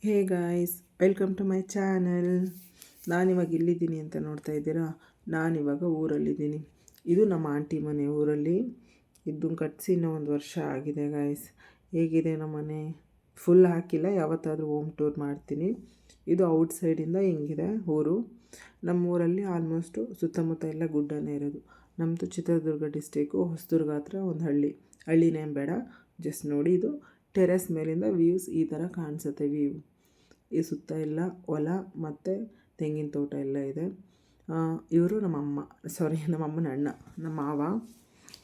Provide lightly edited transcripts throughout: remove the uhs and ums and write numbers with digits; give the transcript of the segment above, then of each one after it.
Hey guys, welcome to my channel. ನಾನಿವಾಗ ಎಲ್ಲಿದ್ದೀನಿ ಅಂತ ನೋಡ್ತಾ ಇದ್ದೀರಾ? ನಾನಿವಾಗ ಊರಲ್ಲಿದ್ದೀನಿ. ಇದು ನಮ್ಮ ಆಂಟಿ ಮನೆ ಊರಲ್ಲಿ. ಇದನ್ನು ಕಟ್ಟಿಸಿ ಇನ್ನೂ 1 ವರ್ಷ ಆಗಿದೆ ಗಾಯ್ಸ್. ಹೇಗಿದೆ ನಮ್ಮ ಮನೆ? ಫುಲ್ ಹಾಕಿಲ್ಲ, ಯಾವತ್ತಾದರೂ ಹೋಮ್ ಟೂರ್ ಮಾಡ್ತೀನಿ. ಇದು ಔಟ್ಸೈಡಿಂದ ಹಿಂಗಿದೆ ಊರು. ನಮ್ಮೂರಲ್ಲಿ ಆಲ್ಮೋಸ್ಟು ಸುತ್ತಮುತ್ತ ಎಲ್ಲ ಗುಡ್ಡನೇ ಇರೋದು. ನಮ್ಮದು ಚಿತ್ರದುರ್ಗ ಡಿಸ್ಟಿಕ್ಕು, ಹೊಸದುರ್ಗ ಹತ್ರ ಒಂದು ಹಳ್ಳಿನೇನು ಬೇಡ, ಜಸ್ಟ್ ನೋಡಿ. ಇದು ಟೆರೆಸ್ ಮೇಲಿಂದ ವ್ಯೂಸ್ ಈ ಥರ ಕಾಣಿಸುತ್ತೆ. ಈ ಸುತ್ತ ಎಲ್ಲ ಹೊಲ ಮತ್ತು ತೆಂಗಿನ ತೋಟ ಎಲ್ಲ ಇದೆ. ಇವರು ನಮ್ಮಮ್ಮನ ಅಣ್ಣ, ನಮ್ಮ ಮಾವ.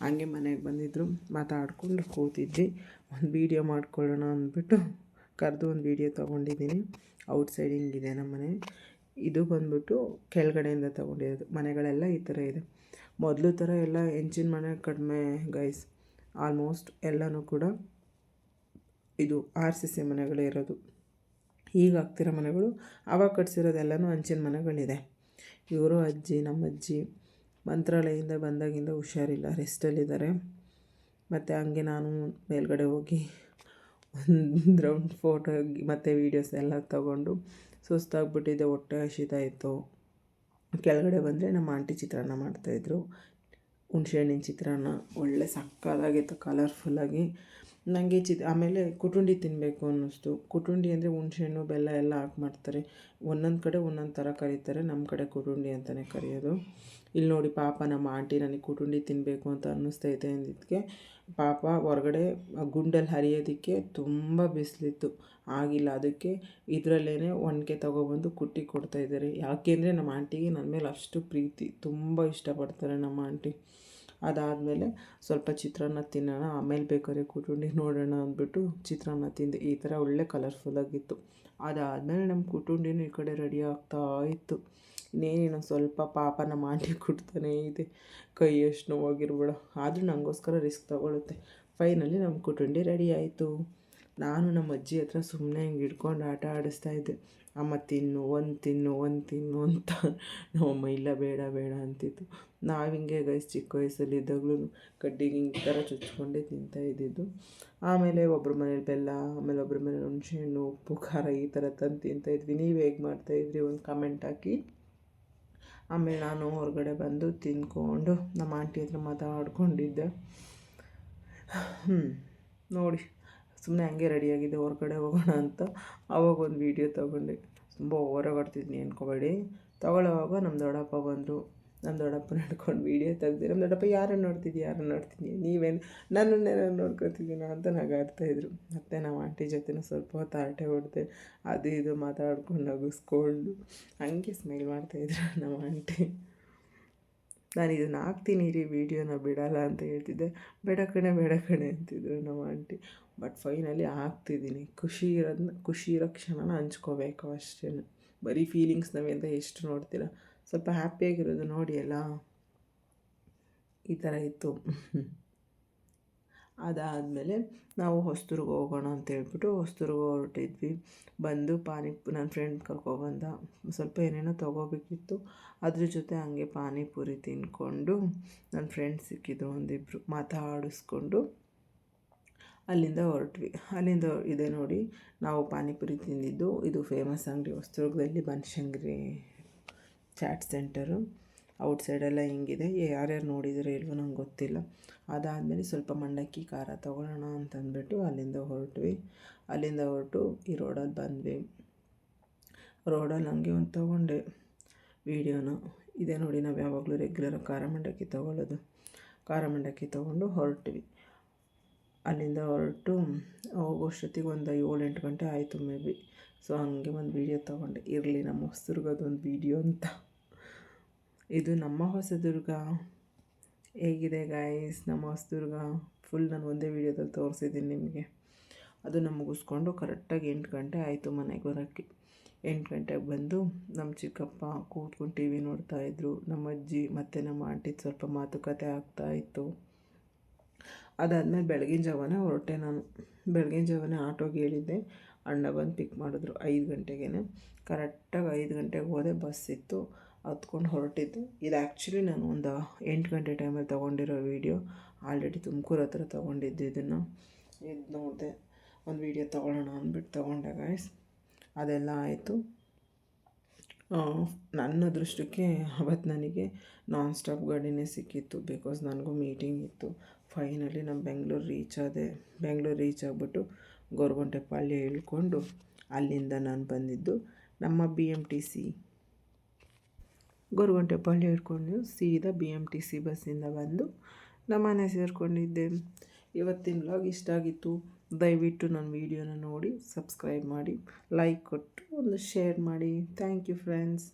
ಹಂಗೆ ಮನೆಗೆ ಬಂದಿದ್ದರು, ಮಾತಾಡಿಕೊಂಡು ಕೂತಿದ್ವಿ. ಒಂದು ವೀಡಿಯೋ ಮಾಡ್ಕೊಳ್ಳೋಣ ಅಂದ್ಬಿಟ್ಟು ಕರೆದು ಒಂದು ವೀಡಿಯೋ ತೊಗೊಂಡಿದ್ದೀನಿ. ಔಟ್ಸೈಡ್ ಹಿಂಗಿದೆ ನಮ್ಮ ಮನೆ. ಇದು ಬಂದ್ಬಿಟ್ಟು ಕೆಳಗಡೆಯಿಂದ ತೊಗೊಂಡಿರೋದು. ಮನೆಗಳೆಲ್ಲ ಈ ಥರ ಇದೆ. ಮೊದಲು ಥರ ಎಲ್ಲ ಹೆಂಚಿನ ಮನೆ ಕಡಿಮೆ ಗೈಸ್. ಆಲ್ಮೋಸ್ಟ್ ಎಲ್ಲನೂ ಕೂಡ ಇದು RCC ಮನೆಗಳೇ ಇರೋದು. ಈಗ ಆಗ್ತಿರೋ ಮನೆಗಳು, ಆವಾಗ ಕಟ್ಸಿರೋದೆಲ್ಲನೂ ಹಂಚಿನ ಮನೆಗಳಿದೆ. ಇವರು ನಮ್ಮ ಅಜ್ಜಿ ಮಂತ್ರಾಲಯದಿಂದ ಬಂದಾಗಿಂದ ಹುಷಾರಿಲ್ಲ, ರೆಸ್ಟಲ್ಲಿದ್ದಾರೆ. ಮತ್ತು ಹಂಗೆ ನಾನು ಮೇಲ್ಗಡೆ ಹೋಗಿ ಒಂದು ರೌಂಡ್ ಫೋಟೋ ಮತ್ತು ವೀಡಿಯೋಸ್ ಎಲ್ಲ ತೊಗೊಂಡು ಸುಸ್ತಾಗ್ಬಿಟ್ಟಿದ್ದೆ, ಹೊಟ್ಟೆ ಹಸಿತಾ ಇತ್ತು. ಕೆಳಗಡೆ ಬಂದರೆ ನಮ್ಮ ಆಂಟಿ ಚಿತ್ರಾನ್ನ ಮಾಡ್ತಾಯಿದ್ರು. ಹುಣ್ಸೆಹಣ್ಣಿನ ಚಿತ್ರಾನ್ನ ಒಳ್ಳೆ ಸಕ್ಕತ್ತಾಗಿತ್ತು, ಕಲರ್ಫುಲ್ಲಾಗಿ. ನನಗೆ ಆಮೇಲೆ ಕುಟುಂಡಿ ತಿನ್ನಬೇಕು ಅನ್ನಿಸ್ತು. ಕುಟುಂಡಿ ಅಂದರೆ ಹುಣ್ಸೆಹಣ್ಣು ಬೆಲ್ಲ ಎಲ್ಲ ಹಾಕಿ ಮಾಡ್ತಾರೆ. ಒಂದೊಂದು ಕಡೆ ಒಂದೊಂದು ಥರ ಕರೀತಾರೆ, ನಮ್ಮ ಕಡೆ ಕುಟುಂಡಿ ಅಂತಲೇ ಕರೆಯೋದು. ಇಲ್ಲಿ ನೋಡಿ, ಪಾಪ ನಮ್ಮ ಆಂಟಿ ನನಗೆ ಕುಟುಂಡಿ ತಿನ್ನಬೇಕು ಅಂತ ಅನ್ನಿಸ್ತೈತೆ ಅಂದಿದ್ದಕ್ಕೆ ಪಾಪ ಹೊರಗಡೆ ಗುಂಡಲ್ಲಿ ಹರಿಯೋದಕ್ಕೆ ತುಂಬ ಬಿಸಿಲಿತ್ತು, ಆಗಿಲ್ಲ. ಅದಕ್ಕೆ ಇದರಲ್ಲೇ ಒನಕೆ ತೊಗೊಬಂದು ಕುಟ್ಟಿ ಕೊಡ್ತಾಯಿದ್ದಾರೆ. ಯಾಕೆಂದರೆ ನಮ್ಮ ಆಂಟಿಗೆ ನನ್ನ ಮೇಲೆ ಅಷ್ಟು ಪ್ರೀತಿ, ತುಂಬ ಇಷ್ಟಪಡ್ತಾರೆ ನಮ್ಮ ಆಂಟಿ. ಅದಾದಮೇಲೆ ಸ್ವಲ್ಪ ಚಿತ್ರಾನ್ನ ತಿನ್ನೋಣ, ಆಮೇಲೆ ಬೇಕಾದ್ರೆ ಕುಟುಂಡಿ ನೋಡೋಣ ಅಂದ್ಬಿಟ್ಟು ಚಿತ್ರಾನ್ನ ತಿಂದೆ. ಈ ಥರ ಒಳ್ಳೆ ಕಲರ್ಫುಲ್ಲಾಗಿತ್ತು. ಅದಾದಮೇಲೆ ನಮ್ಮ ಕುಟುಂಡಿನೂ ಈ ಕಡೆ ರೆಡಿ ಆಗ್ತಾ ಇತ್ತು. ಇನ್ನೇನು ಸ್ವಲ್ಪ ಪಾಪ ನಮ್ಮ ಆಂಟಿ ಕುಟ್ತಾನೇ ಇದೆ, ಕೈ ಎಷ್ಟು ನೋವಾಗಿರ್ಬೇಡ, ಆದರೂ ನನಗೋಸ್ಕರ ರಿಸ್ಕ್ ತೊಗೊಳುತ್ತೆ. ಫೈನಲಿ ನಮ್ಮ ಕುಟುಂಡಿ ರೆಡಿ ಆಯಿತು. ನಾನು ನಮ್ಮ ಅಜ್ಜಿ ಹತ್ರ ಸುಮ್ಮನೆ ಹಿಂಗೆ ಹಿಡ್ಕೊಂಡು ಆಟ ಆಡಿಸ್ತಾಯಿದ್ದೆ. ಅಮ್ಮ ತಿನ್ನು ಅಂತ. ನಮ್ಮಮ್ಮ ಇಲ್ಲ, ಬೇಡ ಬೇಡ ಅಂತಿತ್ತು. ನಾವು ಹಿಂಗೆ ಗೈಸ್ ಚಿಕ್ಕ ವಯಸ್ಸಲ್ಲಿದ್ದಾಗಲೂ ಕಡ್ಡಿಗೆ ಹಿಂಗೆ ಥರ ಚುಚ್ಕೊಂಡೇ ತಿಂತಾಯಿದ್ದಿದ್ದು. ಆಮೇಲೆ ಒಬ್ಬರ ಮನೇಲಿ ಬೆಲ್ಲ, ಆಮೇಲೆ ಒಬ್ಬರ ಮನೇಲಿ ಹುಣಸೆಹಣ್ಣು, ಉಪ್ಪು, ಖಾರ ಈ ಥರ ತಂದು ತಿಂತಾಯಿದ್ವಿ. ನೀವು ಹೇಗೆ ಮಾಡ್ತಾಯಿದ್ರಿ ಒಂದು ಕಮೆಂಟ್ ಹಾಕಿ. ಆಮೇಲೆ ನಾನು ಹೊರಗಡೆ ಬಂದು ತಿಂದ್ಕೊಂಡು ನಮ್ಮ ಆಂಟಿ ಹತ್ರ ಮಾತಾಡ್ಕೊಂಡಿದ್ದೆ. ನೋಡಿ, ಸುಮ್ಮನೆ ಹಂಗೆ ರೆಡಿಯಾಗಿದ್ದೆ ಹೊರಗಡೆ ಹೋಗೋಣ ಅಂತ. ಆವಾಗ ಒಂದು ವೀಡಿಯೋ ತೊಗೊಂಡೆ. ತುಂಬ ಓವರಾಗಾಡ್ತಿದ್ನಿ ಅಂದ್ಕೋಬೇಡಿ. ತೊಗೊಳ್ಳೋವಾಗ ನಮ್ಮ ದೊಡ್ಡಪ್ಪ ಬಂದರು. ನಮ್ಮ ದೊಡ್ಡಪ್ಪನ ಹಿಡ್ಕೊಂಡು ವೀಡಿಯೋ ತೆಗ್ದೆ. ನಮ್ಮ ದೊಡ್ಡಪ್ಪ ಯಾರನ್ನು ನೋಡ್ತಿದ್ದಿ, ನೀವೇನು ನನ್ನನ್ನೇನೋ ನೋಡ್ಕೊತಿದ್ದೀನ ಅಂತ ನಗಾಡ್ತಾಯಿದ್ರು. ಮತ್ತು ನಮ್ಮ ಆಂಟಿ ಜೊತೆನೂ ಸ್ವಲ್ಪ ಹೊತ್ತು ಹರಟೆ ಹೊಡೆದೆ, ಅದು ಇದು ಮಾತಾಡ್ಕೊಂಡು ನಗಿಸ್ಕೊಂಡು ಹಂಗೆ ಸ್ಮೈಲ್ ಮಾಡ್ತಾಯಿದ್ರು ನಮ್ಮ ಆಂಟಿ. ನಾನು ಇದನ್ನು ಹಾಕ್ತೀನಿ ರೀ ವೀಡಿಯೋನ, ಬಿಡಲ್ಲ ಅಂತ ಹೇಳ್ತಿದ್ದೆ. ಬೇಡ ಕಣೆ ಅಂತಿದ್ರು ನಮ್ಮ ಆಂಟಿ. ಬಟ್ ಫೈನಲಿ ಹಾಕ್ತಿದ್ದೀನಿ. ಖುಷಿ ಇರೋ ಕ್ಷಣನ ಹಂಚ್ಕೋಬೇಕು ಅಷ್ಟೇ. ಬರೀ ಫೀಲಿಂಗ್ಸ್ ನಾವೆಂತ ಎಷ್ಟು ನೋಡ್ತೀರ, ಸ್ವಲ್ಪ ಹ್ಯಾಪಿಯಾಗಿರೋದು ನೋಡಿ ಅಲ್ಲ. ಈ ಥರ ಇತ್ತು. ಅದಾದಮೇಲೆ ನಾವು ಹೊಸದುರ್ಗ ಹೋಗೋಣ ಅಂತ ಹೇಳ್ಬಿಟ್ಟು ಹೊಸದುರ್ಗ ಹೊರಟಿದ್ವಿ. ಬಂದು ನನ್ನ ಫ್ರೆಂಡ್ ಕರ್ಕೊಬಂದ. ಸ್ವಲ್ಪ ಏನೇನೋ ತೊಗೋಬೇಕಿತ್ತು, ಅದ್ರ ಜೊತೆ ಹಂಗೆ ಪಾನಿಪುರಿ ತಿಂದ್ಕೊಂಡು ನನ್ನ ಫ್ರೆಂಡ್ಸ್ ಸಿಕ್ಕಿದ್ರು ಒಂದಿಬ್ಬರು, ಮಾತಾಡಿಸ್ಕೊಂಡು ಅಲ್ಲಿಂದ ಹೊರಟ್ವಿ. ಅಲ್ಲಿಂದ ಇದೆ ನೋಡಿ, ನಾವು ಪಾನಿಪುರಿ ತಿಂದಿದ್ದು. ಇದು ಫೇಮಸ್ ಅಂಗಡಿ ಹೊಸದುರ್ಗದಲ್ಲಿ, ಬನಶಂಕರಿ ಚಾಟ್ ಸೆಂಟರು. ಔಟ್ಸೈಡೆಲ್ಲ ಹಿಂಗಿದೆ. ಯಾರ್ಯಾರು ನೋಡಿದರೆ ಇಲ್ವೋ ನಂಗೆ ಗೊತ್ತಿಲ್ಲ. ಅದಾದಮೇಲೆ ಸ್ವಲ್ಪ ಮಂಡಕ್ಕಿ ಖಾರ ತೊಗೊಳ್ಳೋಣ ಅಂತಂದ್ಬಿಟ್ಟು ಅಲ್ಲಿಂದ ಹೊರಟು ಈ ರೋಡಲ್ಲಿ ಬಂದ್ವಿ. ರೋಡಲ್ಲಿ ಹಂಗೆ ಒಂದು ತೊಗೊಂಡೆ ವೀಡಿಯೋನ. ಇದೇ ನೋಡಿ, ನಾವು ಯಾವಾಗಲೂ ರೆಗ್ಯುಲರಾಗಿ ಖಾರ ಮಂಡಕ್ಕಿ ತೊಗೊಳ್ಳೋದು. ಖಾರ ಮಂಡಕ್ಕಿ ತೊಗೊಂಡು ಹೊರಟ್ವಿ. ಅಲ್ಲಿಂದ ಹೊರಟು ಹೋಗೋಷ್ಟೊತ್ತಿಗೆ ಒಂದು 7-8 ಗಂಟೆ ಆಯಿತು ಮೇ ಬಿ. ಸೊ ಹಂಗೆ ಒಂದು ವೀಡಿಯೋ ತೊಗೊಂಡೆ, ಇರಲಿ ನಮ್ಮ ಹೊಸದುರ್ಗದೊಂದು ವೀಡಿಯೋ ಅಂತ. ಇದು ನಮ್ಮ ಹೊಸದುರ್ಗ. ಹೇಗಿದೆ ಗಾಯ್ಸ್ ನಮ್ಮ ಹೊಸದುರ್ಗ? ಫುಲ್ ನಾನು ಒಂದೇ ವೀಡಿಯೋದಲ್ಲಿ ತೋರಿಸಿದ್ದೀನಿ ನಿಮಗೆ. ಅದನ್ನು ಮುಗಿಸ್ಕೊಂಡು ಕರೆಕ್ಟಾಗಿ 8 ಗಂಟೆ ಆಯಿತು ಮನೆಗೆ ಬರೋಕ್ಕೆ. 8 ಗಂಟೆಗೆ ಬಂದು ನಮ್ಮ ಚಿಕ್ಕಪ್ಪ ಕೂತ್ಕೊಂಡು TV ನೋಡ್ತಾಯಿದ್ರು. ನಮ್ಮ ಅಜ್ಜಿ ಮತ್ತು ನಮ್ಮ ಆಂಟಿ ಸ್ವಲ್ಪ ಮಾತುಕತೆ ಆಗ್ತಾಯಿತ್ತು. ಅದಾದಮೇಲೆ ಬೆಳಗಿನ ಜಾವನೇ ಹೊರಟೆ ನಾನು. ಬೆಳಗಿನ ಜಾವನೇ ಆಟೋಗೆ ಹೇಳಿದ್ದೆ, ಅಣ್ಣ ಬಂದು ಪಿಕ್ ಮಾಡಿದ್ರು 5 ಗಂಟೆಗೇ. ಕರೆಕ್ಟಾಗಿ 5 ಗಂಟೆಗೆ ಹೋದೆ, ಬಸ್ ಇತ್ತು, ಹತ್ಕೊಂಡು ಹೊರಟಿದ್ದೆ. ಇದು ಆ್ಯಕ್ಚುಲಿ ನಾನು ಒಂದು 8 ಗಂಟೆ ಟೈಮಲ್ಲಿ ತೊಗೊಂಡಿರೋ ವೀಡಿಯೋ. ಆಲ್ರೆಡಿ ತುಮಕೂರು ಹತ್ರ ತೊಗೊಂಡಿದ್ದು ಇದನ್ನು. ಇದು ನೋಡಿದೆ, ಒಂದು ವೀಡಿಯೋ ತೊಗೊಳ್ಳೋಣ ಅಂದ್ಬಿಟ್ಟು ತೊಗೊಂಡೆ ಗಾಯ್ಸ್. ಅದೆಲ್ಲ ಆಯಿತು. ನನ್ನ ಅದೃಷ್ಟಕ್ಕೆ ಅವತ್ತು ನನಗೆ ನಾನ್ ಸ್ಟಾಪ್ ಗಾಡಿನೇ ಸಿಕ್ಕಿತ್ತು. ಬಿಕಾಸ್ ನನಗೂ ಮೀಟಿಂಗ್ ಇತ್ತು. ಫೈನಲಿ ನಾನು ಬೆಂಗಳೂರು ರೀಚ್ ಆದೆ. ಬೆಂಗಳೂರು ರೀಚ್ ಆಗಿಬಿಟ್ಟು ಗೊರಗುಂಟೆಪಾಳ್ಯ ಇಳ್ಕೊಂಡು ಅಲ್ಲಿಂದ ನಾನು ಬಂದಿದ್ದು ನಮ್ಮ BMTC ಗೊರಗುಂಟೆಪಾಳ್ಯ ಇಳ್ಕೊಂಡು ಸೀದಾ BMTC ಬಸ್ಸಿಂದ ಬಂದು ನಮ್ಮ ಮನೆ ಸೇರಿಕೊಂಡಿದ್ದೆ. ಇವತ್ತಿನ ವ್ಲಾಗ್ ಇಷ್ಟ ಆಗಿತ್ತು. ದಯವಿಟ್ಟು ನನ್ನ ವೀಡಿಯೋನ ನೋಡಿ ಸಬ್ಸ್ಕ್ರೈಬ್ ಮಾಡಿ, ಲೈಕ್ ಕೊಟ್ಟು ಒಂದು ಶೇರ್ ಮಾಡಿ. Thank you friends.